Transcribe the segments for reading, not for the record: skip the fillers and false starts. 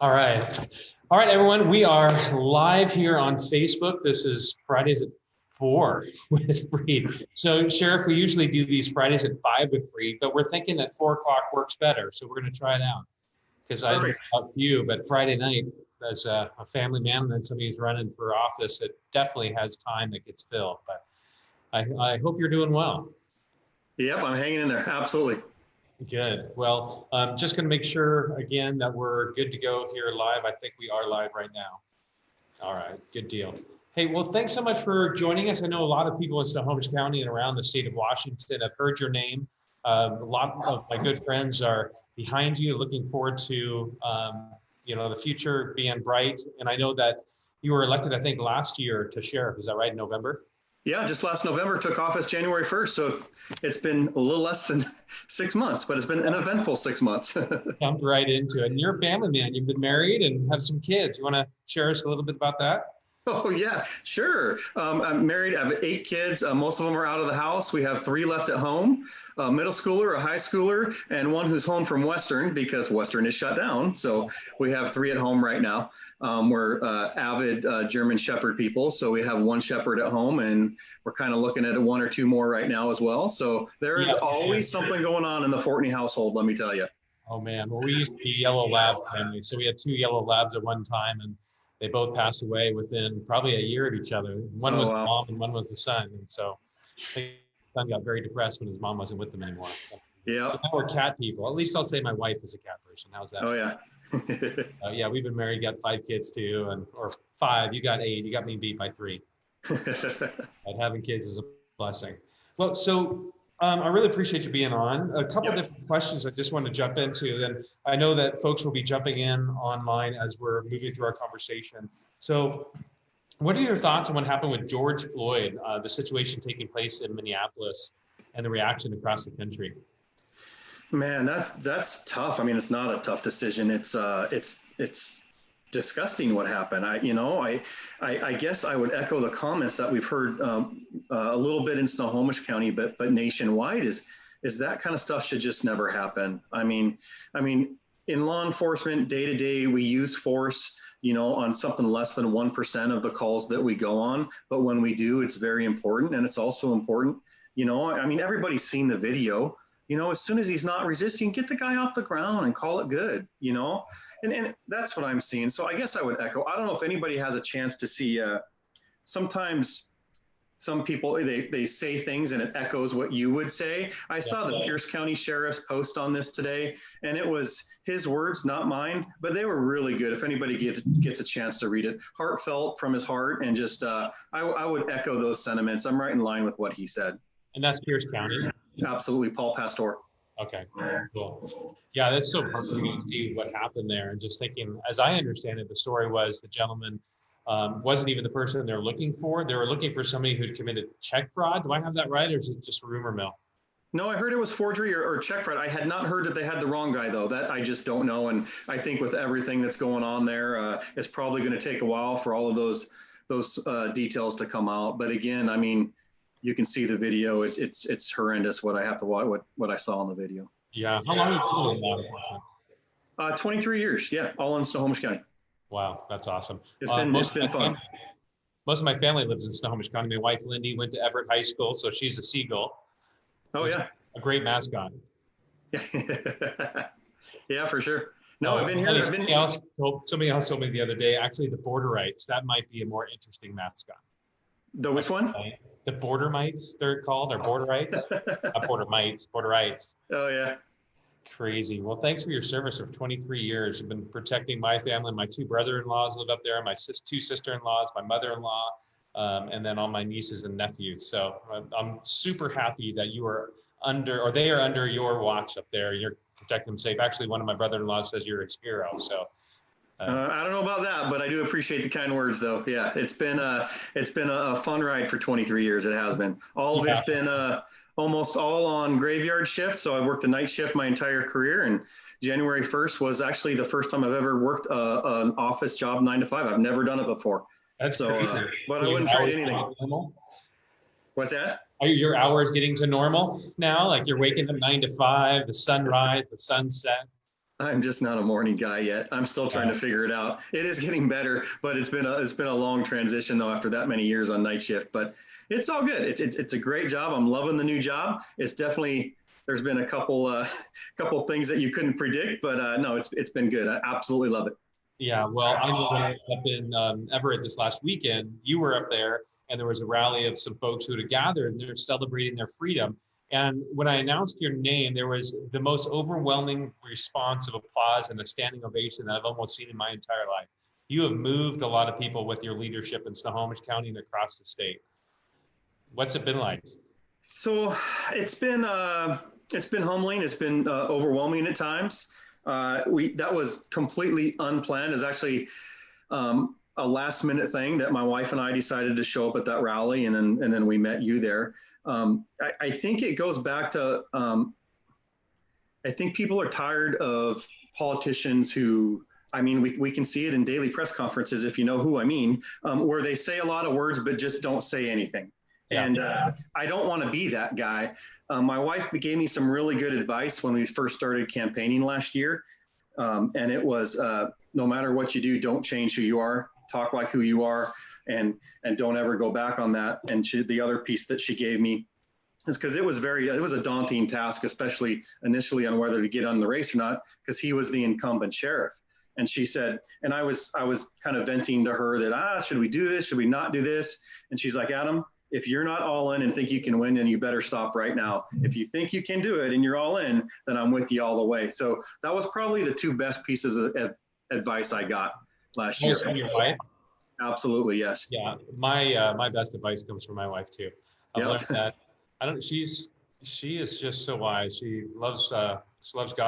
All right. All right, everyone. We are live here on Facebook. This is Fridays at 4 with Reed. So, Sheriff, we usually do these Fridays at 5 with Reed, but we're thinking that 4 o'clock works better. So, we're going to try it out. Because I don't know about you, but Friday night, as a family man and somebody who's running for office, it definitely has time that gets filled. But I hope you're doing well. Yep, I'm hanging in there. Absolutely. Good. Well, just going to make sure again that we're good to go here live. I think we are live right now. All right, good deal. Hey, well, thanks so much for joining us. I know a lot of people in Snohomish County and around the state of Washington have heard your name. A lot of my good friends are behind you, looking forward to the future being bright. And I know that you were elected, I think, last year to sheriff. Is that right, in November? Yeah, just last November, took office January 1st. So it's been a little less than 6 months, but it's been an eventful 6 months. Jumped right into it. And you're a family man. You've been married and have some kids. You want to share us a little bit about that? Oh, yeah, sure. I'm married. I have 8 kids. Most of them are out of the house. We have 3 left at home, a middle schooler, a high schooler, and one who's home from Western because Western is shut down. So we have 3 at home right now. We're avid German Shepherd people. So we have 1 Shepherd at home, and we're kind of looking at 1 or 2 more right now as well. So there is always something going on in the Fortney household, let me tell you. Oh, man. Well, we used to be Yellow Lab family. So we had 2 Yellow Labs at one time, and they both passed away within probably a year of each other. One was the mom and one was the son. And so the son got very depressed when his mom wasn't with him anymore. Yeah. So now we're cat people. At least I'll say my wife is a cat person. How's that? Oh, yeah. Yeah, we've been married, got 5 kids too, or 5. You got 8. You got me beat by 3. But having kids is a blessing. Well, so I really appreciate you being on. A couple of different questions I just want to jump into. And I know that folks will be jumping in online as we're moving through our conversation. So what are your thoughts on what happened with George Floyd, the situation taking place in Minneapolis and the reaction across the country? Man, that's tough. I mean, it's not a tough decision. It's disgusting what happened. I guess I would echo the comments that we've heard a little bit in Snohomish County, but nationwide is that kind of stuff should just never happen. I mean, in law enforcement, day to day, we use force, on something less than 1% of the calls that we go on. But when we do, it's very important. And it's also important, everybody's seen the video. As soon as he's not resisting, get the guy off the ground and call it good, and that's what I'm seeing. So I guess I would echo, I don't know if anybody has a chance to see, sometimes some people, they say things and it echoes what you would say. I saw the Pierce County Sheriff's post on this today, and it was his words, not mine, but they were really good. If anybody gets a chance to read it, heartfelt from his heart, and just, I would echo those sentiments. I'm right in line with what he said. And that's Pierce County? Absolutely, Paul Pastor. Okay, cool. Yeah, that's so heartbreaking to see what happened there. And just thinking, as I understand it, the story was the gentleman wasn't even the person they're looking for. They were looking for somebody who'd committed check fraud. Do I have that right, or is it just rumor mill? No, I heard it was forgery or check fraud. I had not heard that they had the wrong guy, though. That I just don't know. And I think with everything that's going on there, it's probably going to take a while for all of those details to come out. But again, you can see the video. It's horrendous what I have to watch, what I saw in the video. Yeah. How long has it been in law enforcement? 23 years. Yeah. All in Snohomish County. Wow. That's awesome. It's been fun. Most of my family lives in Snohomish County. My wife, Lindy, went to Everett High School, so she's a Seagull. Oh, yeah. A great mascot. Yeah, for sure. No, I've been here. Somebody else told me the other day, actually, the Borderites, that might be a more interesting mascot. The which one? The Border Mites, they're called, or Borderites? Borderites. Oh, yeah. Crazy. Well, thanks for your service of 23 years. You've been protecting my family. My 2 brother-in-laws live up there, my 2 sister-in-laws, my mother-in-law, and then all my nieces and nephews. So I'm super happy that you are they are under your watch up there. You're protecting them safe. Actually, one of my brother-in-laws says you're his hero. So I don't know about that, but I do appreciate the kind words, though. Yeah, it's been a fun ride for 23 years. It has been. All of it's been almost all on graveyard shift. So I worked the night shift my entire career, and January 1st was actually the first time I've ever worked an office job 9 to 5. I've never done it before. That's so, but I wouldn't trade anything. What's that? Are your hours getting to normal now? Like you're waking up 9 to 5, the sunrise, the sunset? I'm just not a morning guy yet. I'm still trying to figure it out. It is getting better, but it's been a long transition though after that many years on night shift. But it's all good. It's a great job. I'm loving the new job. It's definitely there's been a couple things that you couldn't predict, but no, it's been good. I absolutely love it. Yeah, well, I know when I was up in Everett this last weekend, you were up there, and there was a rally of some folks who had gathered, and they're celebrating their freedom. And when I announced your name, there was the most overwhelming response of applause and a standing ovation that I've almost seen in my entire life. You have moved a lot of people with your leadership in Snohomish County and across the state. What's it been like? So it's been humbling. It's been overwhelming at times. That was completely unplanned. It's actually a last minute thing that my wife and I decided to show up at that rally, and then we met you there. I think it goes back to I think people are tired of politicians who. I mean, we can see it in daily press conferences, if you know who I mean, where they say a lot of words but just don't say anything. Yeah. And I don't want to be that guy. My wife gave me some really good advice when we first started campaigning last year. And it was, no matter what you do, don't change who you are, talk like who you are, and don't ever go back on that. And the other piece that she gave me is because it was a daunting task, especially initially on whether to get on the race or not, because he was the incumbent sheriff. And she said, and I was kind of venting to her that, should we do this? Should we not do this? And she's like, Adam, if you're not all in and think you can win, then you better stop right now. If you think you can do it and you're all in, then I'm with you all the way. So that was probably the two best pieces of advice I got last year. From your wife? Absolutely, yes. Yeah, my best advice comes from my wife too. I've learned that she is just so wise. She loves God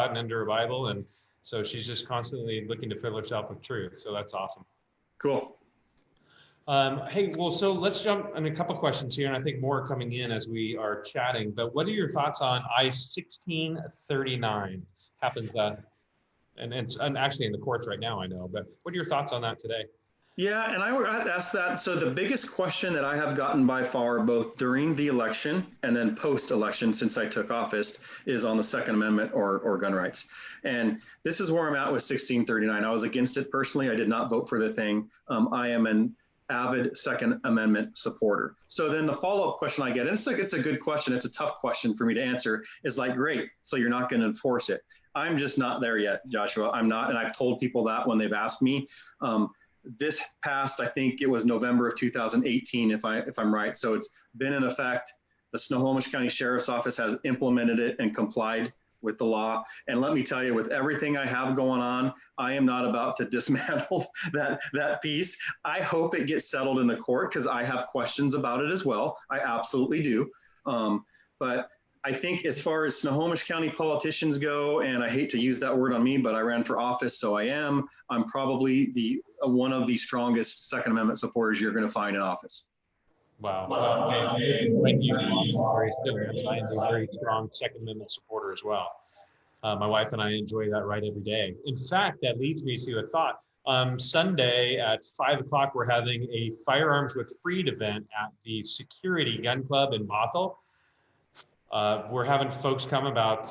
and into her Bible, and so she's just constantly looking to fill herself with truth. So that's awesome. Cool. Hey, well, so let's jump on a couple questions here, and I think more are coming in as we are chatting. But what are your thoughts on I-1639? Happens, and it's actually in the courts right now, I know. But what are your thoughts on that today? Yeah, and I'd ask that. So the biggest question that I have gotten by far, both during the election and then post-election since I took office, is on the Second Amendment or gun rights. And this is where I'm at with 1639. I was against it personally. I did not vote for the thing. I am an avid Second Amendment supporter. So then the follow-up question I get, and it's a good question. It's a tough question for me to answer, is like, great, so you're not going to enforce it. I'm just not there yet, Joshua. I'm not, and I've told people that when they've asked me. This passed, I think it was November of 2018, if I'm right. So it's been in effect. The Snohomish County Sheriff's Office has implemented it and complied with the law. And let me tell you, with everything I have going on, I am not about to dismantle that piece. I hope it gets settled in the court because I have questions about it as well. I absolutely do. But I think as far as Snohomish County politicians go, and I hate to use that word on me, but I ran for office, so I'm probably one of the strongest Second Amendment supporters you're going to find in office. Wow. Well, thank you. Very soon. I'm a very strong Second Amendment supporter as well. My wife and I enjoy that right every day. In fact, that leads me to a thought. Sunday at 5 o'clock, we're having a Firearms with Freed event at the Security Gun Club in Bothell. We're having folks come, about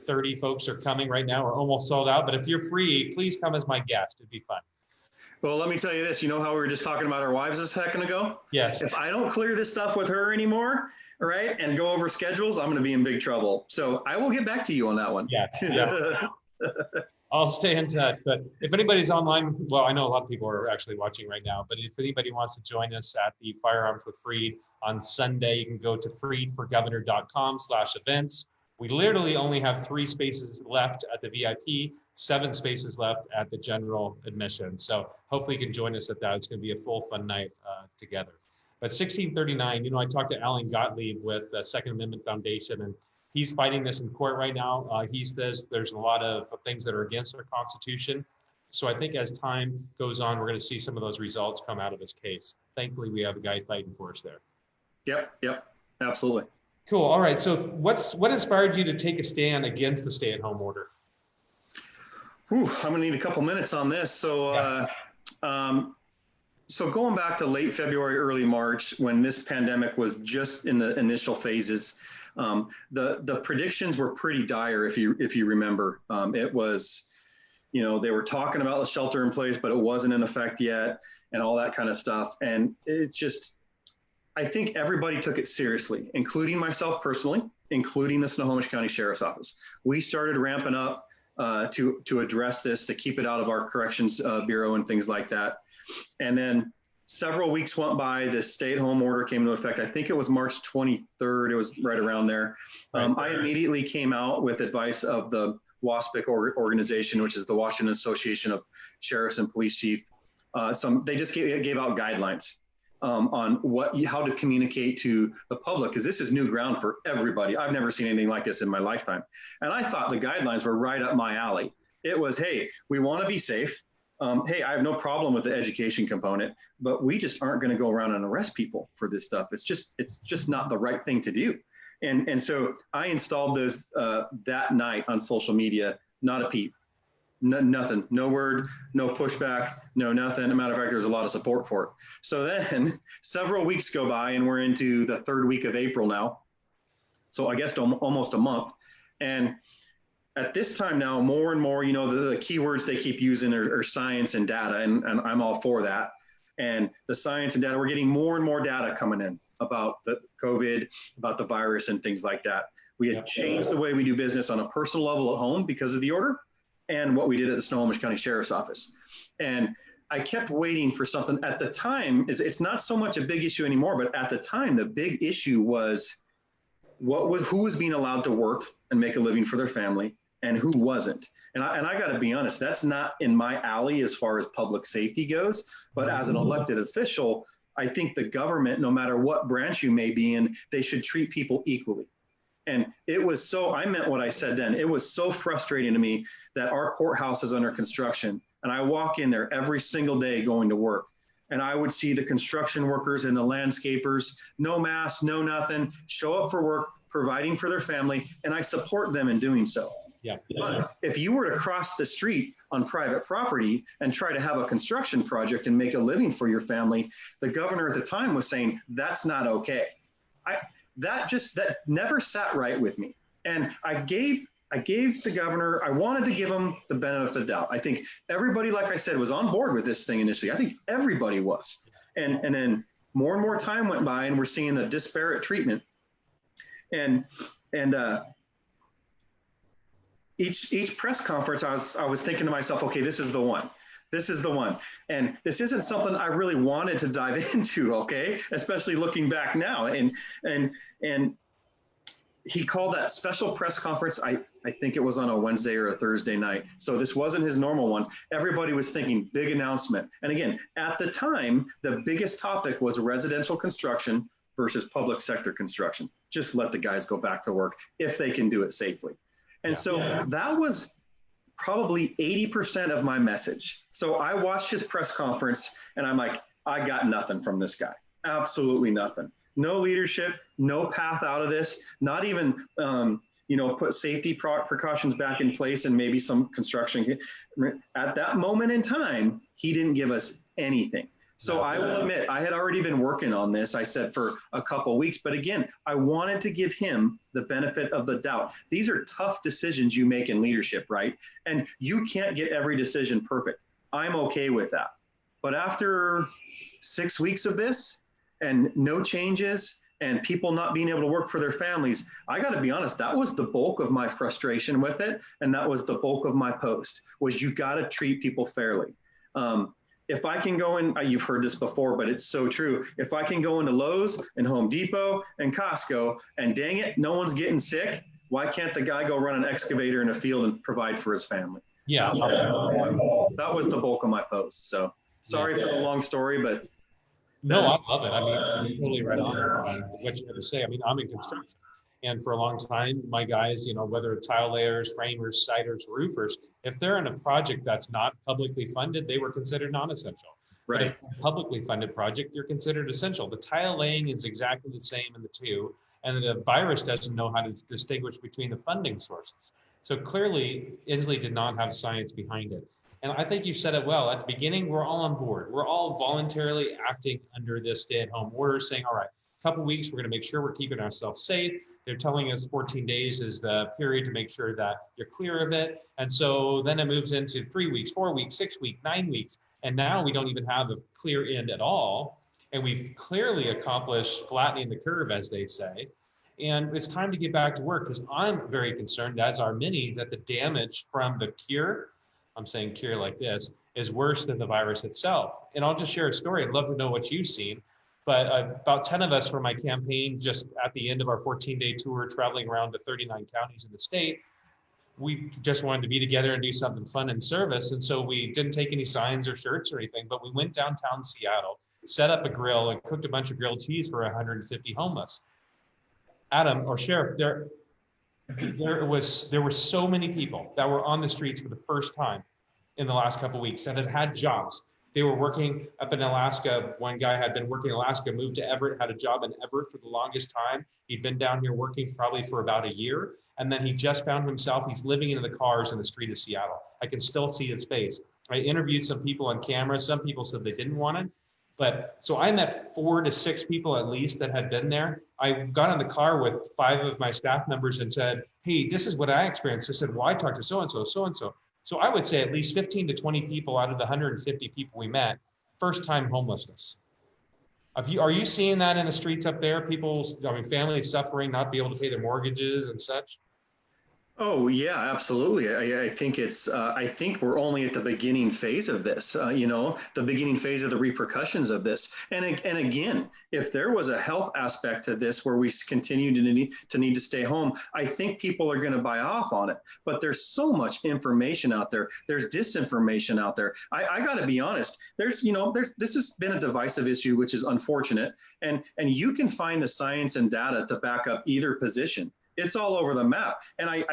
30 folks are coming right now. We're almost sold out, but if you're free, please come as my guest. It'd be fun. Well, let me tell you this. You know how we were just talking about our wives a second ago? Yes. If I don't clear this stuff with her anymore, right, and go over schedules, I'm going to be in big trouble. So I will get back to you on that one. Yes. Yeah. I'll stay in touch. But if anybody's online, well, I know a lot of people are actually watching right now, but if anybody wants to join us at the Firearms with Freed on Sunday, you can go to freedforgovernor.com/events. We literally only have 3 spaces left at the VIP, 7 spaces left at the general admission. So hopefully you can join us at that. It's going to be a full fun night together. But 1639, I talked to Alan Gottlieb with the Second Amendment Foundation, and he's fighting this in court right now. He says there's a lot of things that are against our Constitution. So I think as time goes on, we're going to see some of those results come out of this case. Thankfully, we have a guy fighting for us there. Yep, absolutely. Cool. All right. So what inspired you to take a stand against the stay-at-home order? I'm going to need a couple minutes on this. So, so going back to late February, early March, when this pandemic was just in the initial phases, the predictions were pretty dire. If you remember, it was you know, they were talking about the shelter in place, but it wasn't in effect yet and all that kind of stuff. And it's just, I think everybody took it seriously, including myself personally, including the Snohomish County Sheriff's Office. We started ramping up to address this, to keep it out of our corrections bureau and things like that. And then several weeks went by, the stay-at-home order came into effect. I think it was March 23rd. It was right around there. I immediately came out with advice of the WASPIC organization, which is the Washington Association of Sheriffs and Police Chiefs. They just gave out guidelines on how to communicate to the public, because this is new ground for everybody. I've never seen anything like this in my lifetime. And I thought the guidelines were right up my alley. It was, hey, we want to be safe. Hey, I have no problem with the education component, but we just aren't going to go around and arrest people for this stuff. It's just not the right thing to do. And so I installed this that night on social media, not a peep, nothing, no word, no pushback, no nothing. As a matter of fact, there's a lot of support for it. So then several weeks go by and we're into the third week of April now. So I guess almost a month. And at this time now, more and more, you know, the keywords they keep using are science and data, and I'm all for that. And the science and data, we're getting more and more data coming in about the COVID, about the virus and things like that. We had changed the way we do business on a personal level at home because of the order, and what we did at the Snohomish County Sheriff's Office. And I kept waiting for something. At the time, it's not so much a big issue anymore, but at the time, the big issue was who was being allowed to work and make a living for their family and who wasn't. And I got to be honest, that's not in my alley as far as public safety goes. But as an elected official, I think the government, no matter what branch you may be in, they should treat people equally. And it was so, I meant what I said then. It was so frustrating to me that our courthouse is under construction. And I walk in there every single day going to work. And I would see the construction workers and the landscapers, no masks, no nothing, show up for work, providing for their family. And I support them in doing so. Yeah. But if you were to cross the street on private property and try to have a construction project and make a living for your family, the governor at the time was saying, that's not okay. That never sat right with me. And I gave the governor, I wanted to give him the benefit of the doubt. I think everybody, like I said, was on board with this thing initially. I think everybody was. And then more and more time went by and we're seeing the disparate treatment. And each press conference, I was thinking to myself, okay, this is the one. This is the one. And this isn't something I really wanted to dive into, okay? Especially looking back now. And he called that special press conference, I think it was on a Wednesday or a Thursday night. So this wasn't his normal one. Everybody was thinking big announcement. And again, at the time, the biggest topic was residential construction versus public sector construction. Just let the guys go back to work if they can do it safely. And that was probably 80% of my message. So I watched his press conference and I'm like, I got nothing from this guy. Absolutely nothing. No leadership, no path out of this, not even, put safety precautions back in place and maybe some construction. At that moment in time, he didn't give us anything. So I will admit, I had already been working on this, I said, for a couple of weeks. But again, I wanted to give him the benefit of the doubt. These are tough decisions you make in leadership, right? And you can't get every decision perfect. I'm okay with that. But after 6 weeks of this and no changes and people not being able to work for their families, I got to be honest, that was the bulk of my frustration with it. And that was the bulk of my post, was you got to treat people fairly. If I can go in, you've heard this before, but it's so true. If I can go into Lowe's and Home Depot and Costco and dang it, no one's getting sick, why can't the guy go run an excavator in a field and provide for his family? Yeah. That was the bulk of my post. So sorry for the long story, but. No, I love it. I mean, you're totally right on what you're going to say. I mean, I'm in construction. And for a long time, my guys, whether it's tile layers, framers, siders, roofers, if they're in a project that's not publicly funded, they were considered non-essential. Right. But if it's a publicly funded project, you're considered essential. The tile laying is exactly the same in the two. And the virus doesn't know how to distinguish between the funding sources. So clearly, Inslee did not have science behind it. And I think you said it well. At the beginning, we're all on board. We're all voluntarily acting under this stay-at-home order, saying, all right, a couple of weeks, we're going to make sure we're keeping ourselves safe. they're telling us 14 days is the period to make sure that you're clear of it. And so then it moves into 3 weeks, 4 weeks, 6 weeks, 9 weeks. And now we don't even have a clear end at all. And we've clearly accomplished flattening the curve, as they say. And it's time to get back to work, because I'm very concerned, as are many, that the damage from the cure, I'm saying cure like this, is worse than the virus itself. And I'll just share a story. I'd love to know what you've seen. But about 10 of us from my campaign, just at the end of our 14-day tour, traveling around to 39 counties in the state, we just wanted to be together and do something fun and service. And so we didn't take any signs or shirts or anything, but we went downtown Seattle, set up a grill, and cooked a bunch of grilled cheese for 150 homeless. Adam, or Sheriff, there were so many people that were on the streets for the first time in the last couple of weeks that had jobs. They were working up in Alaska. One guy had been working in Alaska, moved to Everett, had a job in Everett for the longest time. He'd been down here working probably for about a year. And then he just found himself, he's living in the cars in the street of Seattle. I can still see his face. I interviewed some people on camera. Some people said they didn't want it. But so I met 4 to 6 people at least that had been there. I got in the car with 5 of my staff members and said, hey, this is what I experienced. I said, well, I talked to so-and-so, so-and-so. So I would say at least 15 to 20 people out of the 150 people we met, first-time homelessness. Are you seeing that in the streets up there? People, families suffering, not be able to pay their mortgages and such? Oh yeah, absolutely. I think I think we're only at the beginning phase of this. The beginning phase of the repercussions of this. And again, if there was a health aspect to this where we continue to need to stay home, I think people are going to buy off on it. But there's so much information out there. There's disinformation out there. I got to be honest. This has been a divisive issue, which is unfortunate. And you can find the science and data to back up either position. It's all over the map. And I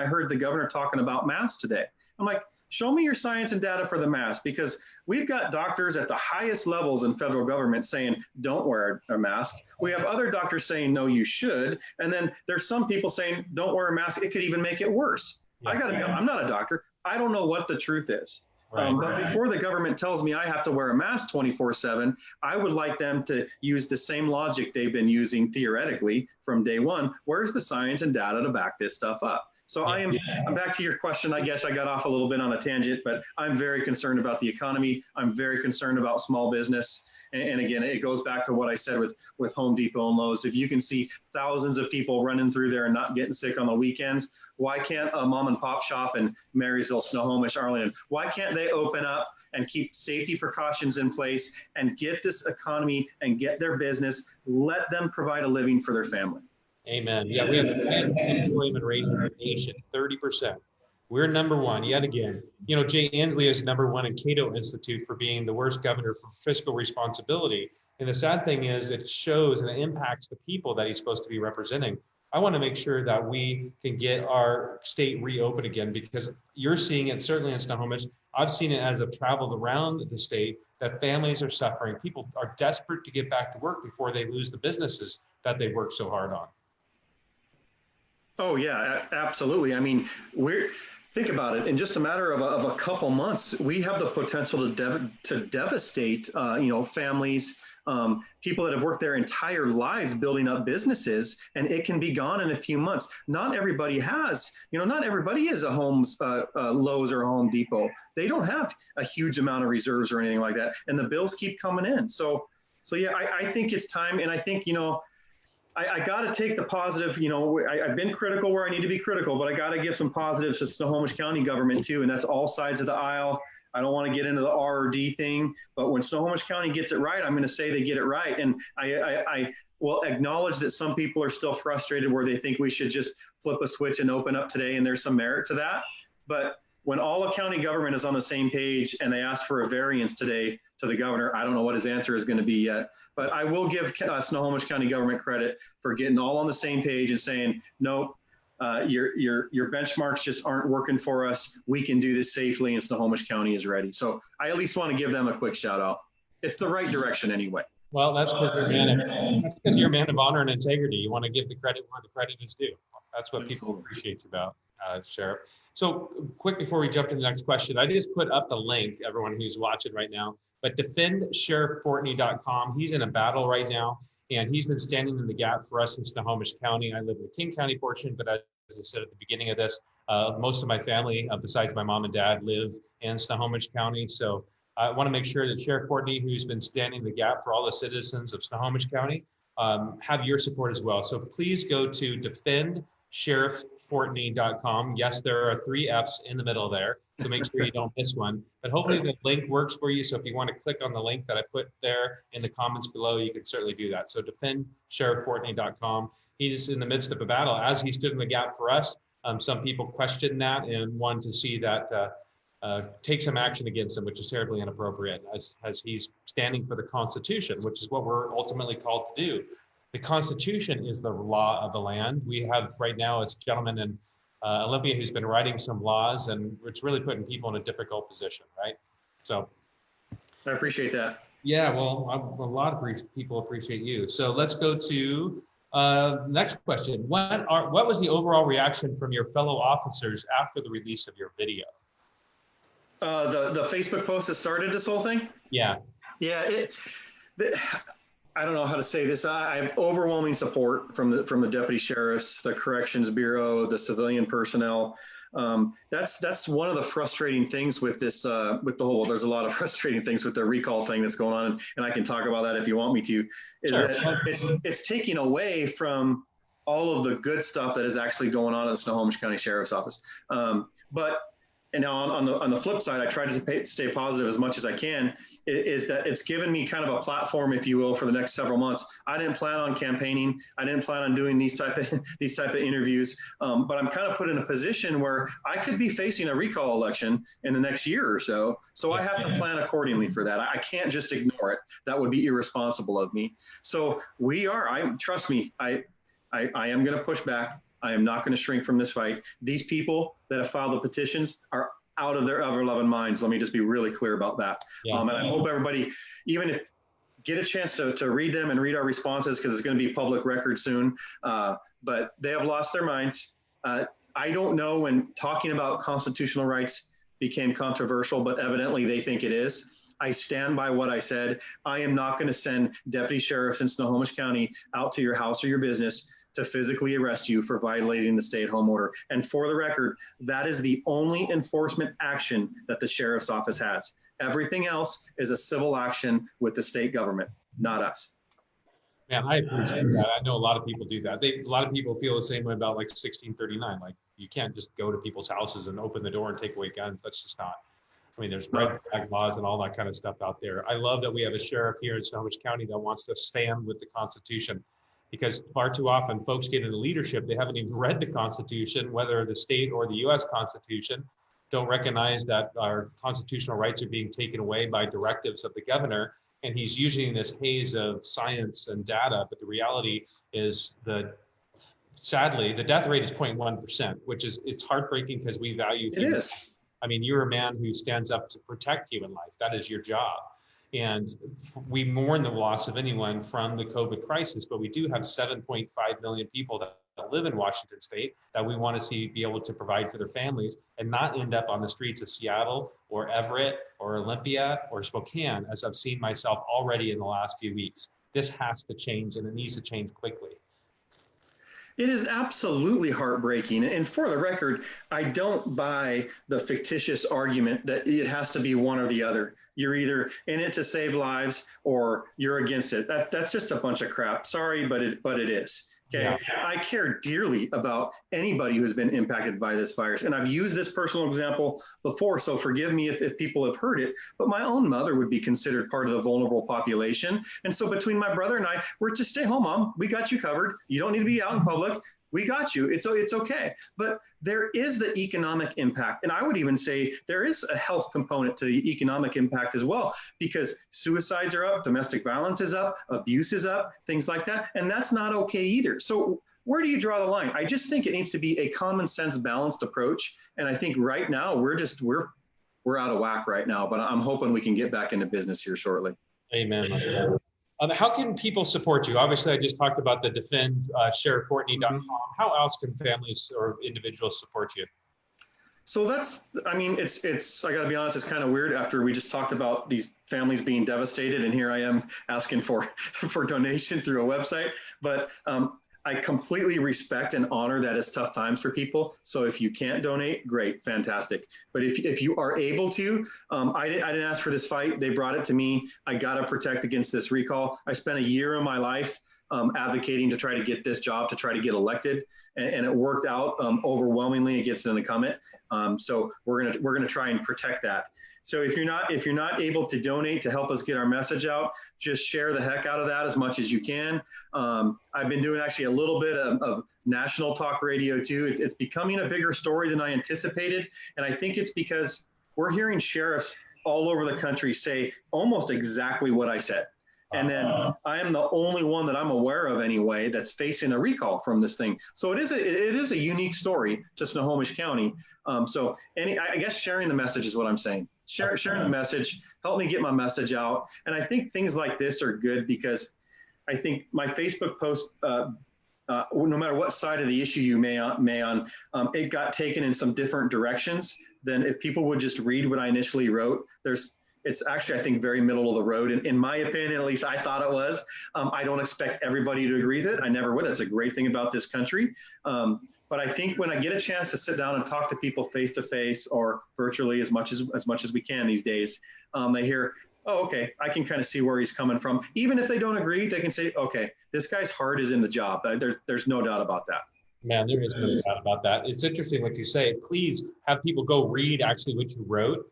heard the governor talking about masks today. I'm like, show me your science and data for the mask, because we've got doctors at the highest levels in federal government saying, don't wear a mask. We have other doctors saying, no, you should. And then there's some people saying, don't wear a mask. It could even make it worse. Yeah. I'm not a doctor. I don't know what the truth is. Right. But before the government tells me I have to wear a mask 24/7, I would like them to use the same logic they've been using theoretically from day one. Where's the science and data to back this stuff up? So I'm back to your question. I guess I got off a little bit on a tangent, but I'm very concerned about the economy. I'm very concerned about small business. And again, it goes back to what I said with Home Depot and Lowe's. If you can see thousands of people running through there and not getting sick on the weekends, why can't a mom and pop shop in Marysville, Snohomish, Arlington, why can't they open up and keep safety precautions in place and get this economy and get their business, let them provide a living for their family? Amen. Yeah, we have the highest unemployment rate in the nation, 30%. We're number one yet again. Jay Inslee is number one in Cato Institute for being the worst governor for fiscal responsibility. And the sad thing is it shows and it impacts the people that he's supposed to be representing. I want to make sure that we can get our state reopened again, because you're seeing it certainly in Snohomish. I've seen it as I've traveled around the state that families are suffering. People are desperate to get back to work before they lose the businesses that they've worked so hard on. Oh yeah, absolutely. I mean, think about it. In just a matter of a couple months, we have the potential to devastate, families, people that have worked their entire lives building up businesses, and it can be gone in a few months. Not everybody is a Lowe's or a Home Depot. They don't have a huge amount of reserves or anything like that, and the bills keep coming in. So yeah, I think it's time, and I think I got to take the positive. I've been critical where I need to be critical, but I got to give some positives to Snohomish County government too, and that's all sides of the aisle. I don't want to get into the R or D thing, but when Snohomish County gets it right, I'm going to say they get it right. And I will acknowledge that some people are still frustrated where they think we should just flip a switch and open up today, and there's some merit to that. But when all of county government is on the same page and they ask for a variance today to the governor, I don't know what his answer is going to be yet. But I will give Snohomish County government credit for getting all on the same page and saying, nope, your benchmarks just aren't working for us. We can do this safely, and Snohomish County is ready. So I at least want to give them a quick shout out. It's the right direction anyway. Well, that's because you're a man of honor and integrity. You want to give the credit where the credit is due. That's what people appreciate you about, Sheriff. So quick before we jump to the next question, I just put up the link, everyone who's watching right now, but defendsherifffortney.com. He's in a battle right now. And he's been standing in the gap for us in Snohomish County. I live in the King County portion, but as I said at the beginning of this, most of my family, besides my mom and dad, live in Snohomish County. So I want to make sure that Sheriff Fortney, who's been standing the gap for all the citizens of Snohomish County, have your support as well. So please go to defendsherifffortney.com. Yes, there are 3 F's in the middle there, so make sure you don't miss one. But hopefully the link works for you. So if you want to click on the link that I put there in the comments below, you can certainly do that. So defendsherifffortney.com. He's in the midst of a battle. As he stood in the gap for us, some people questioned that and wanted to see that take some action against him, which is terribly inappropriate, as he's standing for the Constitution, which is what we're ultimately called to do. The Constitution is the law of the land. We have right now a gentleman in Olympia who's been writing some laws, and it's really putting people in a difficult position, right? So I appreciate that. Yeah, well, a lot of people appreciate you. So let's go to next question. What was the overall reaction from your fellow officers after the release of your video? The Facebook post that started this whole thing? Yeah. Yeah, I don't know how to say this. I have overwhelming support from the deputy sheriffs, the corrections bureau, the civilian personnel. That's one of the frustrating things with this, with the whole, there's a lot of frustrating things with the recall thing that's going on. And I can talk about that if you want me to, is Sure. that it's taking away from all of the good stuff that is actually going on at the Snohomish County Sheriff's Office. And now on the flip side, I try to stay positive as much as I can, is that it's given me kind of a platform, if you will, for the next several months. I didn't plan on campaigning. I didn't plan on doing these type of interviews, but I'm kind of put in a position where I could be facing a recall election in the next year or so. So I have to plan accordingly for that. I can't just ignore it. That would be irresponsible of me. So trust me, I am going to push back. I am not going to shrink from this fight. These people that have filed the petitions are out of their ever-loving minds. Let me just be really clear about that. Yeah. And I hope everybody, even if get a chance to read them and read our responses, because it's going to be public record soon. But they have lost their minds. I don't know when talking about constitutional rights became controversial, but evidently they think it is. I stand by what I said. I am not going to send deputy sheriffs in Snohomish County out to your house or your business to physically arrest you for violating the stay-at-home order. And for the record, that is the only enforcement action that the sheriff's office has. Everything else is a civil action with the state government, not us. Man, I appreciate that. I know a lot of people do that. A lot of people feel the same way about like 1639. Like, you can't just go to people's houses and open the door and take away guns. That's just not. I mean, there's red flag laws and all that kind of stuff out there. I love that we have a sheriff here in Snohomish County that wants to stand with the Constitution, because far too often folks get into leadership, they haven't even read the Constitution, whether the state or the US Constitution, don't recognize that our constitutional rights are being taken away by directives of the governor. And he's using this haze of science and data, but the reality is sadly, the death rate is 0.1%, which is, it's heartbreaking because we value human life. I mean, you're a man who stands up to protect human life. That is your job. And we mourn the loss of anyone from the COVID crisis, but we do have 7.5 million people that live in Washington State that we want to see be able to provide for their families and not end up on the streets of Seattle or Everett or Olympia or Spokane, as I've seen myself already in the last few weeks. This has to change, and it needs to change quickly. It is absolutely heartbreaking. And for the record, I don't buy the fictitious argument that it has to be one or the other. You're either in it to save lives or you're against it. That's just a bunch of crap. Sorry, but it is. Okay. Yeah. I care dearly about anybody who's been impacted by this virus. And I've used this personal example before, so forgive me if people have heard it, but my own mother would be considered part of the vulnerable population. And so between my brother and I, we're just stay home, Mom. We got you covered. You don't need to be out in public. We got you. It's okay. But there is the economic impact. And I would even say there is a health component to the economic impact as well, because suicides are up, domestic violence is up, abuse is up, things like that. And that's not okay either. So where do you draw the line? I just think it needs to be a common sense, balanced approach. And I think right now we're out of whack right now, but I'm hoping we can get back into business here shortly. Amen. How can people support you? Obviously, I just talked about the defend sherifffortney.com. How else can families or individuals support you? So that's, I mean, I got to be honest, it's kind of weird after we just talked about these families being devastated, and here I am asking for for donation through a website. But I completely respect and honor that it's tough times for people. So if you can't donate, great, fantastic. But if you are able to, I didn't ask for this fight. They brought it to me. I got to protect against this recall. I spent a year of my life advocating to try to get this job, to try to get elected, and it worked out overwhelmingly against an incumbent. So we're gonna try and protect that. So if you're not able to donate to help us get our message out, just share the heck out of that as much as you can. I've been doing actually a little bit of national talk radio too. It's becoming a bigger story than I anticipated, and I think it's because we're hearing sheriffs all over the country say almost exactly what I said. And then I am the only one that I'm aware of anyway that's facing a recall from this thing. So it is a unique story to Snohomish County. I guess sharing the message is what I'm saying. Sharing the message, help me get my message out. And I think things like this are good because I think my Facebook post, no matter what side of the issue you may on, it got taken in some different directions than if people would just read what I initially wrote. It's actually, I think, very middle of the road. In my opinion, at least I thought it was. I don't expect everybody to agree with it. I never would. That's a great thing about this country. But I think when I get a chance to sit down and talk to people face to face or virtually as much as we can these days, they hear, oh, okay, I can kind of see where he's coming from. Even if they don't agree, they can say, okay, this guy's heart is in the job. There's no doubt about that. Man, there is no doubt about that. It's interesting what you say. Please have people go read actually what you wrote,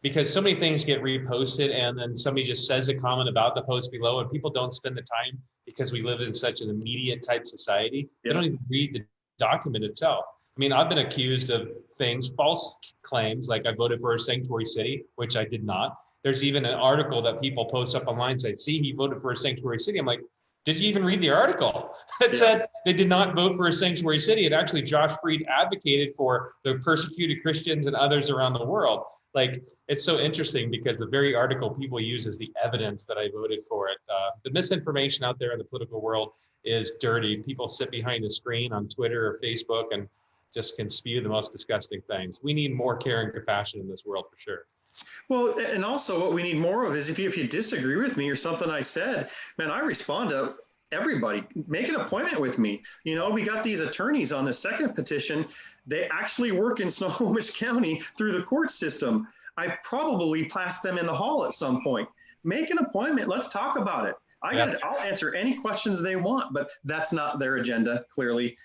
because so many things get reposted and then somebody just says a comment about the post below, and people don't spend the time because we live in such an immediate type society. They don't even read the document itself. I mean, I've been accused of things, false claims, like I voted for a sanctuary city, which I did not. There's even an article that people post up online say, see, he voted for a sanctuary city. I'm like, did you even read the article? It said they did not vote for a sanctuary city. And actually, Josh Freed advocated for the persecuted Christians and others around the world. Like, it's so interesting because the very article people use as the evidence that I voted for it. The misinformation out there in the political world is dirty. People sit behind a screen on Twitter or Facebook and just can spew the most disgusting things. We need more care and compassion in this world for sure. Well, and also what we need more of is if you disagree with me or something I said, man, I respond to everybody. Make an appointment with me. You know, we got these attorneys on the second petition. They actually work in Snohomish County through the court system. I probably passed them in the hall at some point. Make an appointment. Let's talk about it. I'll answer any questions they want, but that's not their agenda, clearly.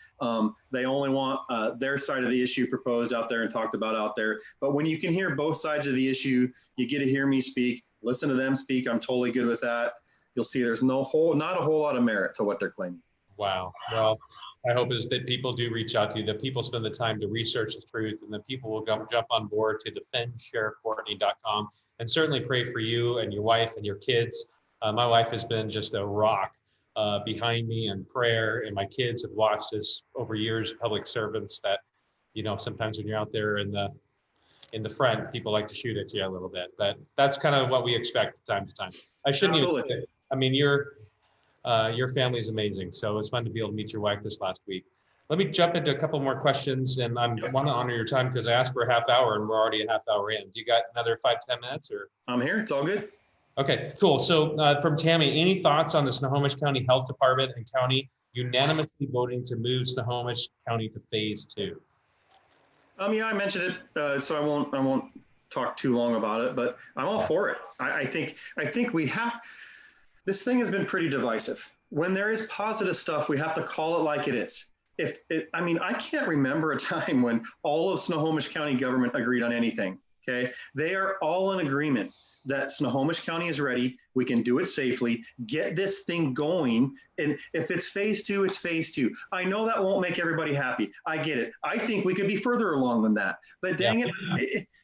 They only want their side of the issue proposed out there and talked about out there. But when you can hear both sides of the issue, you get to hear me speak, listen to them speak. I'm totally good with that. You'll see there's not a whole lot of merit to what they're claiming. Wow. Well, I hope is that people do reach out to you, that people spend the time to research the truth, and that people will jump on board to defendsheriffcourtney.com, and certainly pray for you and your wife and your kids. My wife has been just a rock behind me in prayer, and my kids have watched as over years public servants that, you know, sometimes when you're out there in the front, people like to shoot at you a little bit. But that's kind of what we expect time to time. I shouldn't even say it. I mean, your family is amazing. So it was fun to be able to meet your wife this last week. Let me jump into a couple more questions, and I want to honor your time because I asked for a half hour and we're already a half hour in. Do you got another 5-10 minutes or? I'm here. It's all good. Okay, cool. So from Tammy, any thoughts on the Snohomish County Health Department and county unanimously voting to move Snohomish County to phase 2? Yeah, I mentioned it, so I won't talk too long about it, but I'm all for it. I think we have. This thing has been pretty divisive. When there is positive stuff, we have to call it like it is. I can't remember a time when all of Snohomish County government agreed on anything. Okay, they are all in agreement that Snohomish County is ready. We can do it safely, get this thing going. And if it's phase 2, it's phase 2. I know that won't make everybody happy. I get it. I think we could be further along than that. But dang it,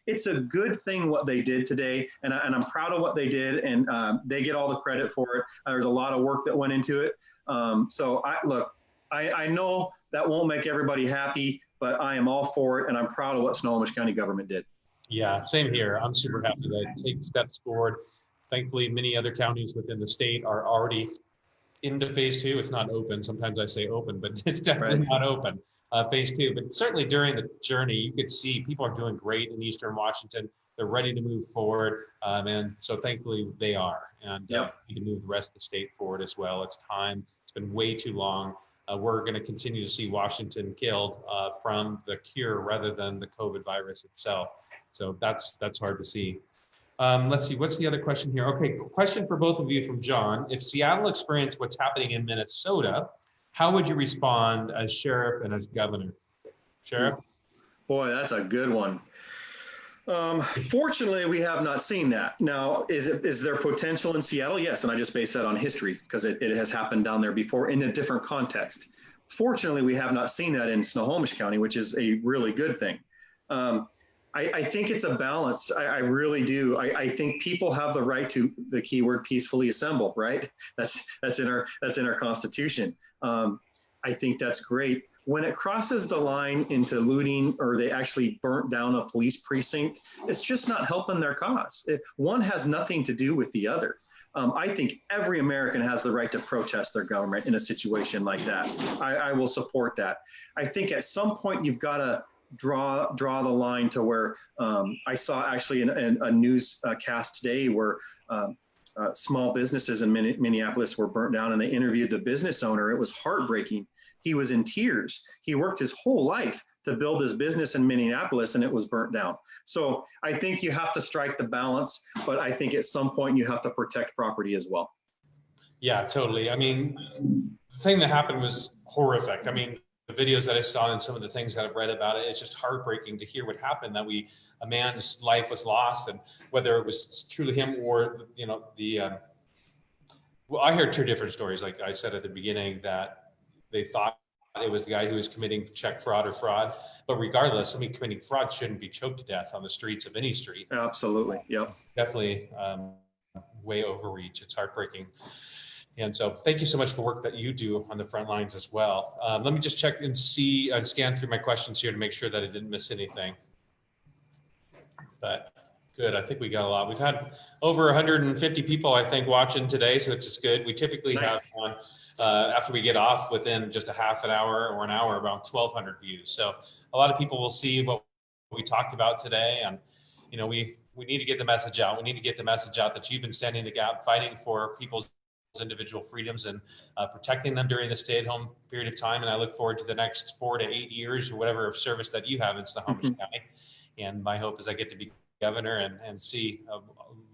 it's a good thing what they did today. And I'm proud of what they did. And they get all the credit for it. There's a lot of work that went into it. I know that won't make everybody happy, but I am all for it. And I'm proud of what Snohomish County government did. Yeah, same here. I'm super happy to take steps forward. Thankfully, many other counties within the state are already into phase 2. It's not open. Sometimes I say open, but it's definitely not open. phase two. But certainly during the journey, you could see people are doing great in Eastern Washington. They're ready to move forward, and so thankfully they are. And we can move the rest of the state forward as well. It's time. It's been way too long. We're going to continue to see Washington killed from the cure rather than the COVID virus itself. So that's hard to see. Let's see, what's the other question here? Okay, question for both of you from John. If Seattle experienced what's happening in Minnesota, how would you respond as sheriff and as governor? Sheriff? Boy, that's a good one. Fortunately, we have not seen that. Now, is there potential in Seattle? Yes, and I just base that on history because it has happened down there before in a different context. Fortunately, we have not seen that in Snohomish County, which is a really good thing. I think it's a balance. I really do. I think people have the right to the keyword peacefully assemble, right? That's in our Constitution. I think that's great. When it crosses the line into looting or they actually burnt down a police precinct, it's just not helping their cause. One has nothing to do with the other. I think every American has the right to protest their government in a situation like that. I will support that. I think at some point you've got to draw the line to where I saw actually in a newscast today where small businesses in Minneapolis were burnt down, and they interviewed the business owner. It was heartbreaking. He was in tears. He worked his whole life to build his business in Minneapolis, and it was burnt down. So I think you have to strike the balance, but I think at some point you have to protect property as well. Yeah, totally. I mean, the thing that happened was horrific. I mean, the videos that I saw and some of the things that I've read about it, it's just heartbreaking to hear what happened, that a man's life was lost, and whether it was truly him or, well, I heard two different stories. Like I said at the beginning, that they thought it was the guy who was committing check fraud or fraud, but regardless, somebody committing fraud shouldn't be choked to death on the streets of any street. Absolutely. Yep. Definitely way overreach. It's heartbreaking. And so thank you so much for the work that you do on the front lines as well. Let me just check and see and scan through my questions here to make sure that I didn't miss anything. But good, I think we got a lot. We've had over 150 people, I think, watching today, so it's just good. We typically have one after we get off within just a half an hour or an hour, around 1,200 views. So a lot of people will see what we talked about today. And, we need to get the message out. We need to get the message out that you've been standing the gap, fighting for people's individual freedoms and protecting them during the stay-at-home period of time. And I look forward to the next 4 to 8 years or whatever of service that you have in Snohomish County. And my hope is I get to be governor and see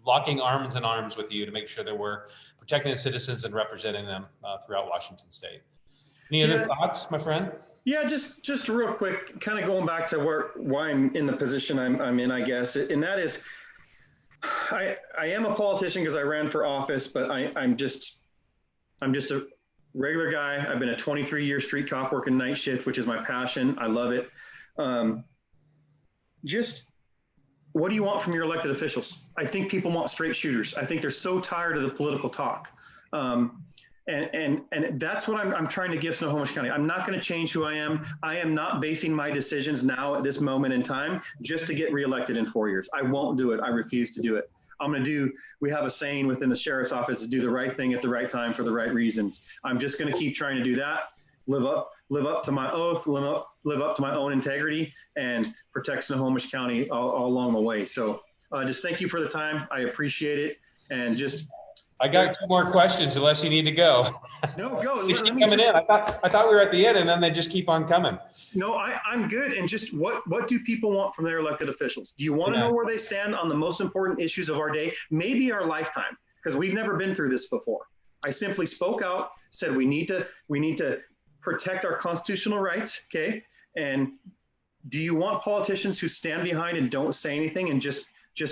locking arms in arms with you to make sure that we're protecting the citizens and representing them throughout Washington State. Any other thoughts, my friend? Yeah, just real quick, kind of going back to why I'm in the position I'm in, I guess. And that is, I am a politician because I ran for office, but I'm just a regular guy. I've been a 23-year street cop working night shift, which is my passion. I love it. What do you want from your elected officials? I think people want straight shooters. I think they're so tired of the political talk. And that's what I'm trying to give Snohomish County. I'm not going to change who I am. I am not basing my decisions now at this moment in time just to get reelected in 4 years. I won't do it. I refuse to do it. We have a saying within the sheriff's office to do the right thing at the right time for the right reasons. I'm just going to keep trying to do that, live up to my oath, live up to my own integrity, and protect Snohomish County all along the way. So just thank you for the time. I appreciate it. And I got 2 more questions unless you need to go. No, go. Keep coming in. I thought we were at the end, and then they just keep on coming. No, I'm good. And just what do people want from their elected officials? Do you want to know where they stand on the most important issues of our day, maybe our lifetime? Because we've never been through this before. I simply spoke out, said we need to protect our constitutional rights. Okay. And do you want politicians who stand behind and don't say anything and just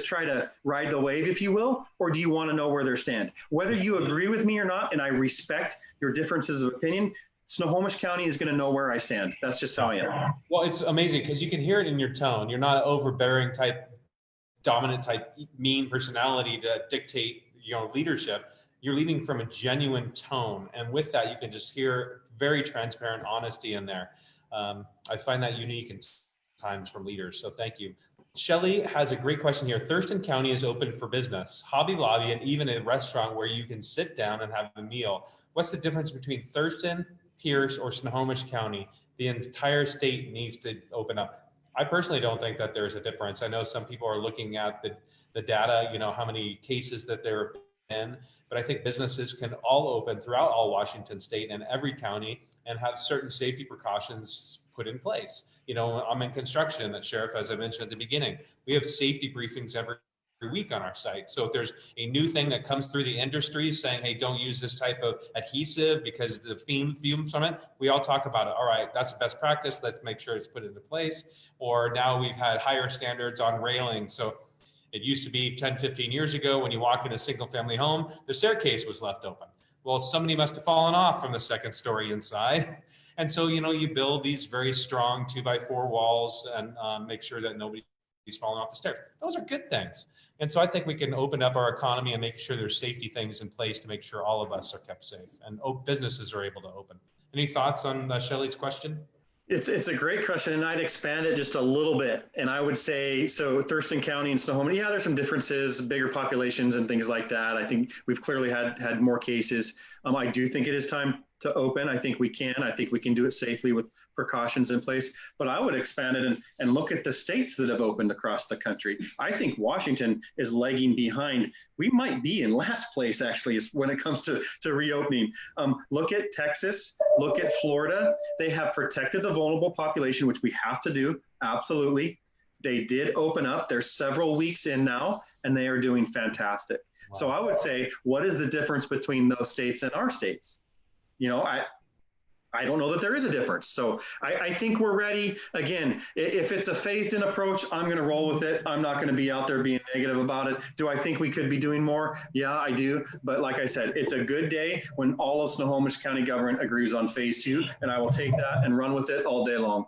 try to ride the wave, if you will, or do you want to know where they stand? Whether you agree with me or not, and I respect your differences of opinion, Snohomish County is going to know where I stand. That's just how I am. Well, it's amazing because you can hear it in your tone. You're not an overbearing type, dominant type, mean personality to dictate, leadership. You're leading from a genuine tone. And with that, you can just hear very transparent honesty in there. I find that unique in times from leaders. So thank you. Shelley has a great question here. Thurston County is open for business, Hobby Lobby, and even a restaurant where you can sit down and have a meal. What's the difference between Thurston, Pierce, or Snohomish County? the entire state needs to open up. I personally don't think that there's a difference. I know some people are looking at the data, how many cases that there have been, but I think businesses can all open throughout all Washington state and every county and have certain safety precautions put in place. I'm in construction at Sheriff, as I mentioned at the beginning. We have safety briefings every week on our site. So if there's a new thing that comes through the industry saying, hey, don't use this type of adhesive because the fumes from it, we all talk about it. All right, that's the best practice. Let's make sure it's put into place. Or now we've had higher standards on railing. So it used to be 10, 15 years ago when you walk in a single family home, the staircase was left open. Well, somebody must have fallen off from the second story inside. And so, you build these very strong 2x4 walls and make sure that nobody's falling off the stairs. Those are good things. And so I think we can open up our economy and make sure there's safety things in place to make sure all of us are kept safe and businesses are able to open. Any thoughts on Shelley's question? It's a great question, and I'd expand it just a little bit. And I would say, so Thurston County and Snohomish, yeah, there's some differences, bigger populations and things like that. I think we've clearly had more cases. I do think it is time to open. I think we can. I think we can do it safely with precautions in place. But I would expand it and look at the states that have opened across the country. I think Washington is lagging behind. We might be in last place, actually, when it comes to reopening. Look at Texas. Look at Florida. They have protected the vulnerable population, which we have to do. Absolutely. They did open up. They're several weeks in now, and they are doing fantastic. Wow. So I would say, what is the difference between those states and our states? I don't know that there is a difference. So I think we're ready. Again, if it's a phased in approach, I'm going to roll with it. I'm not going to be out there being negative about it. Do I think we could be doing more? Yeah, I do. But like I said, it's a good day when all of Snohomish County government agrees on phase 2, and I will take that and run with it all day long.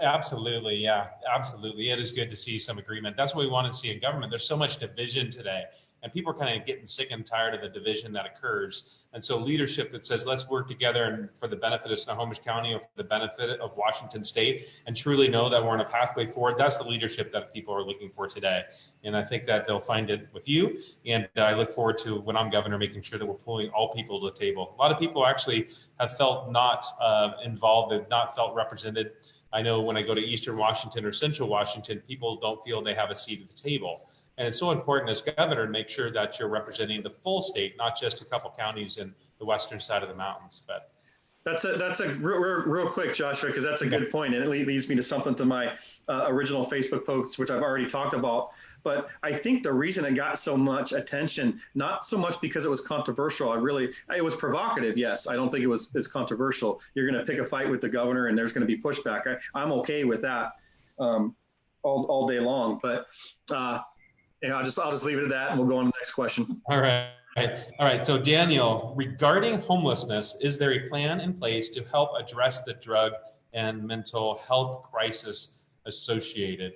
Absolutely. Yeah, absolutely. It is good to see some agreement. That's what we want to see in government. There's so much division today. And people are kind of getting sick and tired of the division that occurs. And so leadership that says, let's work together and for the benefit of Snohomish County or for the benefit of Washington State and truly know that we're on a pathway forward. That's the leadership that people are looking for today. And I think that they'll find it with you. And I look forward to when I'm governor, making sure that we're pulling all people to the table. A lot of people actually have felt not involved and not felt represented. I know when I go to Eastern Washington or Central Washington, people don't feel they have a seat at the table. And it's so important as governor to make sure that you're representing the full state, not just a couple counties in the western side of the mountains. But that's a real quick, Joshua, because that's a good point, and it leads me to something to my original Facebook post, which I've already talked about. But I think the reason it got so much attention, not so much because it was controversial. It was provocative. Yes, I don't think it was as controversial. You're going to pick a fight with the governor, and there's going to be pushback. I'm okay with that all day long. But I'll just leave it at that, and we'll go on to the next question. All right. So Daniel, regarding homelessness, is there a plan in place to help address the drug and mental health crisis associated?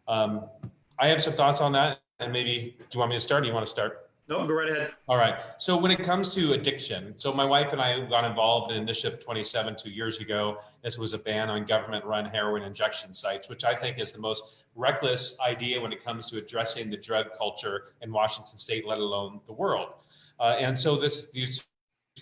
I have some thoughts on that, and maybe, do you want me to start, or do you want to start? No, go right ahead. All right. So when it comes to addiction, so my wife and I got involved in Initiative 27 2 years ago. This was a ban on government-run heroin injection sites, which I think is the most reckless idea when it comes to addressing the drug culture in Washington State, let alone the world. And so these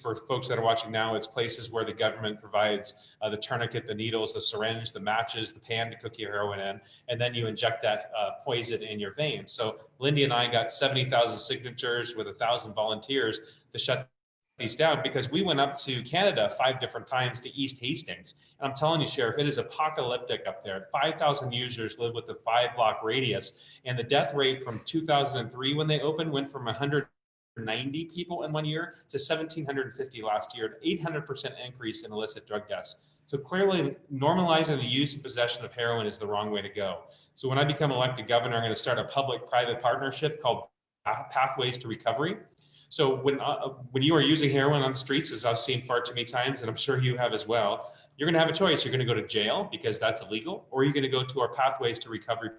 for folks that are watching now, it's places where the government provides the tourniquet, the needles, the syringe, the matches, the pan to cook your heroin in, and then you inject that poison in your veins. So Lindy and I got 70,000 signatures with 1,000 volunteers to shut these down because we went up to Canada 5 different times to East Hastings. And I'm telling you, Sheriff, it is apocalyptic up there. 5,000 users live with a 5-block radius. And the death rate from 2003 when they opened went from 190 people in 1 year to 1,750 last year, an 800% increase in illicit drug deaths. So clearly normalizing the use and possession of heroin is the wrong way to go. So when I become elected governor, I'm going to start a public-private partnership called Pathways to Recovery. So when you are using heroin on the streets, as I've seen far too many times, and I'm sure you have as well, you're going to have a choice. You're going to go to jail because that's illegal, or you're going to go to our Pathways to Recovery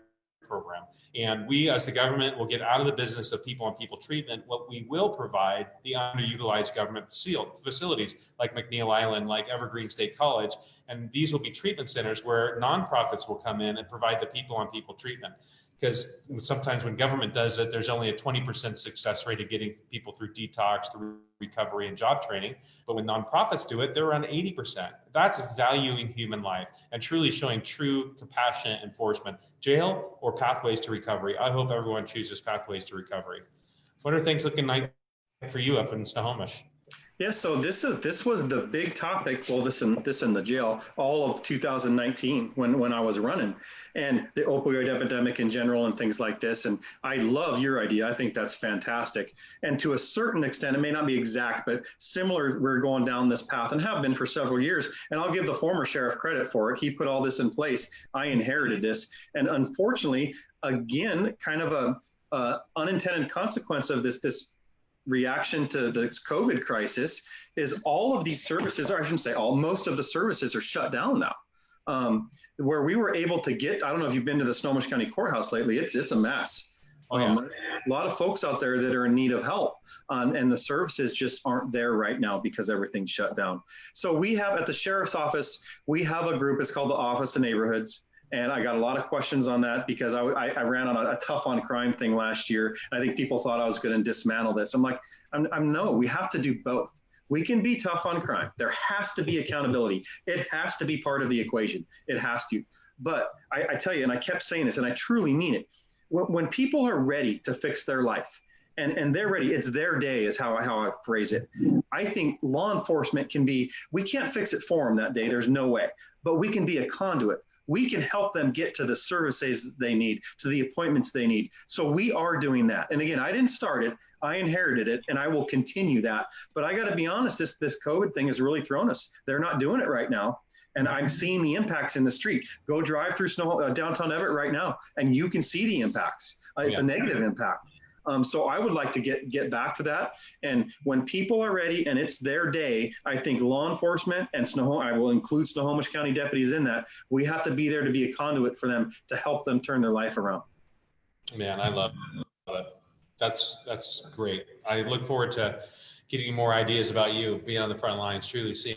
program. And we, as the government, will get out of the business of people-on-people treatment. What we will provide, the underutilized government facilities like McNeil Island, like Evergreen State College, and these will be treatment centers where nonprofits will come in and provide the people-on-people treatment. because sometimes when government does it, there's only a 20% success rate of getting people through detox, through recovery and job training. But when nonprofits do it, they're around 80%. That's valuing human life and truly showing true compassionate enforcement. Jail or pathways to recovery. I hope everyone chooses pathways to recovery. What are things looking like for you up in Snohomish? Yeah, so this was the big topic. Well, this in the jail, all of 2019 when I was running, and the opioid epidemic in general and things like this. And I love your idea. I think that's fantastic. And to a certain extent, it may not be exact, but similar. We're going down this path and have been for several years. And I'll give the former sheriff credit for it. He put all this in place. I inherited this, and unfortunately, again, kind of a unintended consequence of this reaction to the COVID crisis is all of these services, or I shouldn't say all, most of the services are shut down now. Where we were able to get, I don't know if you've been to the Snohomish County Courthouse lately, it's a mess. Oh, yeah. A lot of folks out there that are in need of help, and the services just aren't there right now because everything's shut down. So we have at the sheriff's office, we have a group, it's called the Office of Neighborhoods. And I got a lot of questions on that because I ran on a tough on crime thing last year. I think people thought I was going to dismantle this. I'm like, no, we have to do both. We can be tough on crime. There has to be accountability. It has to be part of the equation. It has to. But I tell you, and I kept saying this, and I truly mean it. When people are ready to fix their life, and they're ready, it's their day is how I phrase it. I think law enforcement we can't fix it for them that day. There's no way. But we can be a conduit. We can help them get to the services they need, to the appointments they need. So we are doing that. And again, I didn't start it. I inherited it, and I will continue that. But I got to be honest, this COVID thing has really thrown us. They're not doing it right now. And I'm seeing the impacts in the street. Go drive through downtown Everett right now, and you can see the impacts. It's a negative impact. So I would like to get back to that. And when people are ready and it's their day, I think law enforcement and I will include Snohomish County deputies in that. We have to be there to be a conduit for them to help them turn their life around. Man, I love it. That's great. I look forward to getting more ideas about you being on the front lines, truly seeing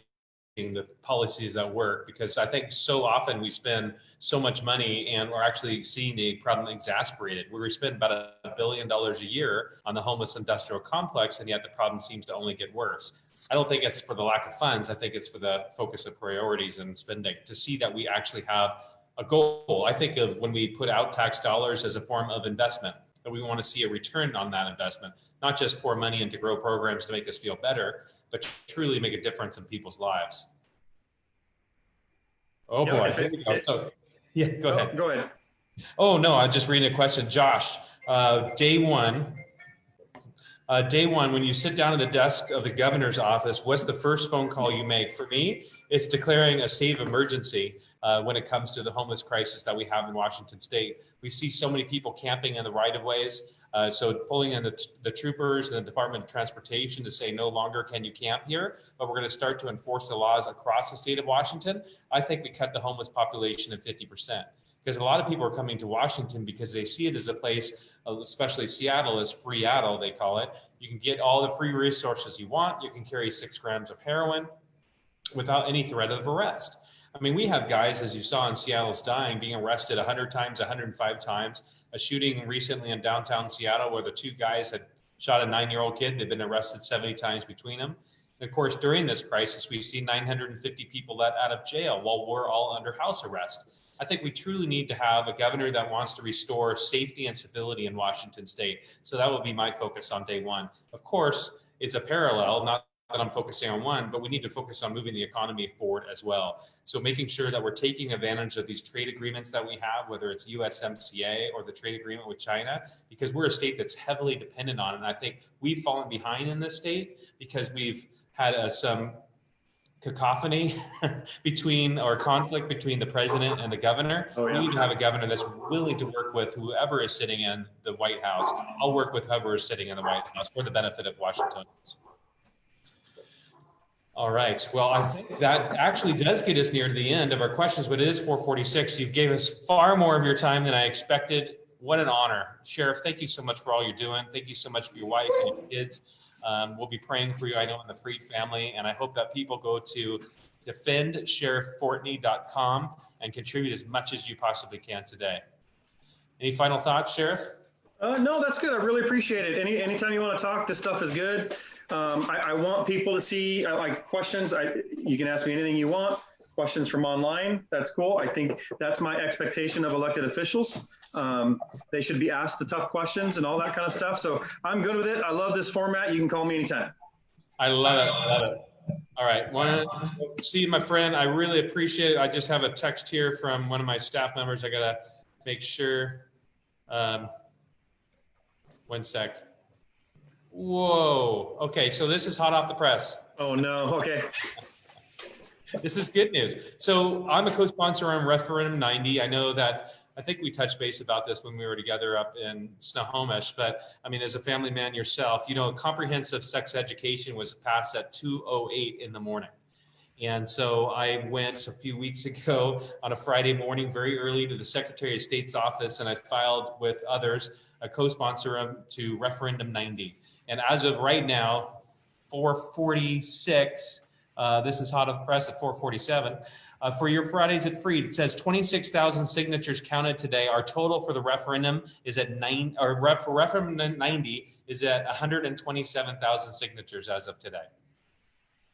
the policies that work, because I think so often we spend so much money and we're actually seeing the problem exacerbated. We spend about $1 billion a year on the homeless industrial complex, and yet the problem seems to only get worse. I don't think it's for the lack of funds. I think it's for the focus of priorities and spending to see that we actually have a goal. I think of when we put out tax dollars as a form of investment, that we want to see a return on that investment, not just pour money into grow programs to make us feel better, but truly make a difference in people's lives. Oh boy. Yeah, go ahead. Go ahead. Oh no, I just reading a question. Josh, day one, when you sit down at the desk of the governor's office, what's the first phone call you make? For me, it's declaring a state of emergency when it comes to the homeless crisis that we have in Washington State. We see so many people camping in the right-of-ways. So pulling in the troopers and the Department of Transportation to say no longer can you camp here, but we're going to start to enforce the laws across the state of Washington. I think we cut the homeless population of 50%. Because a lot of people are coming to Washington because they see it as a place, especially Seattle, as Freeattle, they call it. You can get all the free resources you want. You can carry 6 grams of heroin without any threat of arrest. I mean, we have guys, as you saw in Seattle's Dying, being arrested 100 times, 105 times. A shooting recently in downtown Seattle where the 2 guys had shot a 9-year-old kid. They've been arrested 70 times between them. And of course, during this crisis, we see 950 people let out of jail while we're all under house arrest. I think we truly need to have a governor that wants to restore safety and civility in Washington State. So that will be my focus on day one. Of course, it's a parallel, not that I'm focusing on one, but we need to focus on moving the economy forward as well. So making sure that we're taking advantage of these trade agreements that we have, whether it's USMCA or the trade agreement with China, because we're a state that's heavily dependent on it. And I think we've fallen behind in this state because we've had some cacophony conflict between the president and the governor. Oh, yeah. We need to have a governor that's willing to work with whoever is sitting in the White House. I'll work with whoever is sitting in the White House for the benefit of Washingtonians. All right. Well, I think that actually does get us near to the end of our questions, but it is 4:46. You've gave us far more of your time than I expected. What an honor. Sheriff, thank you so much for all you're doing. Thank you so much for your wife and your kids. We'll be praying for you, I know, in the Freed family. And I hope that people go to defendsherifffortney.com and contribute as much as you possibly can today. Any final thoughts, Sheriff? No, that's good. I really appreciate it. Anytime you want to talk, this stuff is good. I want people to see like questions. You can ask me anything you want. Questions from online. That's cool. I think that's my expectation of elected officials. They should be asked the tough questions and all that kind of stuff. So I'm good with it. I love this format. You can call me anytime. I love it. I love it. All right. See you, my friend. I really appreciate it. I just have a text here from one of my staff members. I got to make sure. One sec. Whoa. Okay. So this is hot off the press. Oh, no. Okay. This is good news. So I'm a co-sponsor on Referendum 90. I know that I think we touched base about this when we were together up in Snohomish, but I mean, as a family man yourself, you know, comprehensive sex education was passed at 2:08 in the morning. And so I went a few weeks ago on a Friday morning, very early, to the Secretary of State's office, and I filed with others a co-sponsor to Referendum 90. And as of right now, 446, this is hot off press at 447. For your Fridays at Freed, it says 26,000 signatures counted today. Our total for the referendum is at for referendum 90 is at 127,000 signatures as of today.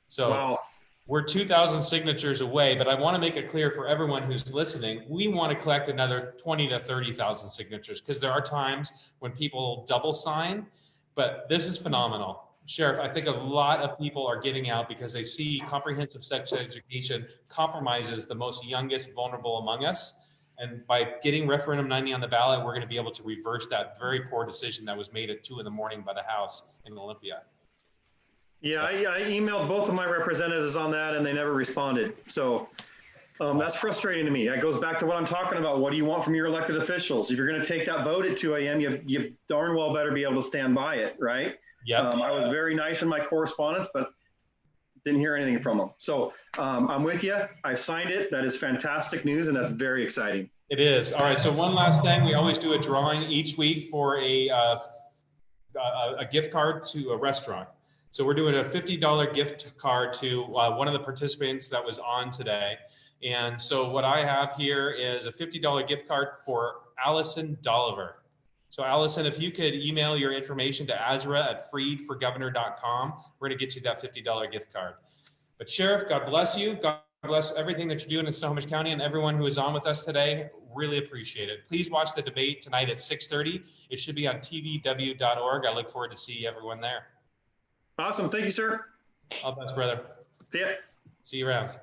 So wow. We're 2,000 signatures away, but I want to make it clear for everyone who's listening, we want to collect another 20 to 30,000 signatures because there are times when people double sign, but this is phenomenal. Sheriff, I think a lot of people are getting out because they see comprehensive sex education compromises the most youngest vulnerable among us. And by getting Referendum 90 on the ballot, we're going to be able to reverse that very poor decision that was made at 2 in the morning by the House in Olympia. Yeah, I emailed both of my representatives on that and they never responded. So that's frustrating to me. That goes back to what I'm talking about. What do you want from your elected officials? If you're going to take that vote at 2 a.m., you darn well better be able to stand by it, right? Yep. I was very nice in my correspondence, but didn't hear anything from them. So I'm with you. I signed it. That is fantastic news, and that's very exciting. It is. All right. So one last thing. We always do a drawing each week for a gift card to a restaurant. So we're doing a $50 gift card to one of the participants that was on today. And so what I have here is a $50 gift card for Allison Dolliver. So Allison, if you could email your information to azra@freedforgovernor.com, we're going to get you that $50 gift card. But Sheriff, God bless you. God bless everything that you're doing in Snohomish County and everyone who is on with us today. Really appreciate it. Please watch the debate tonight at 6:30. It should be on tvw.org. I look forward to see everyone there. Awesome. Thank you, sir. All the best, brother. See ya. See you around.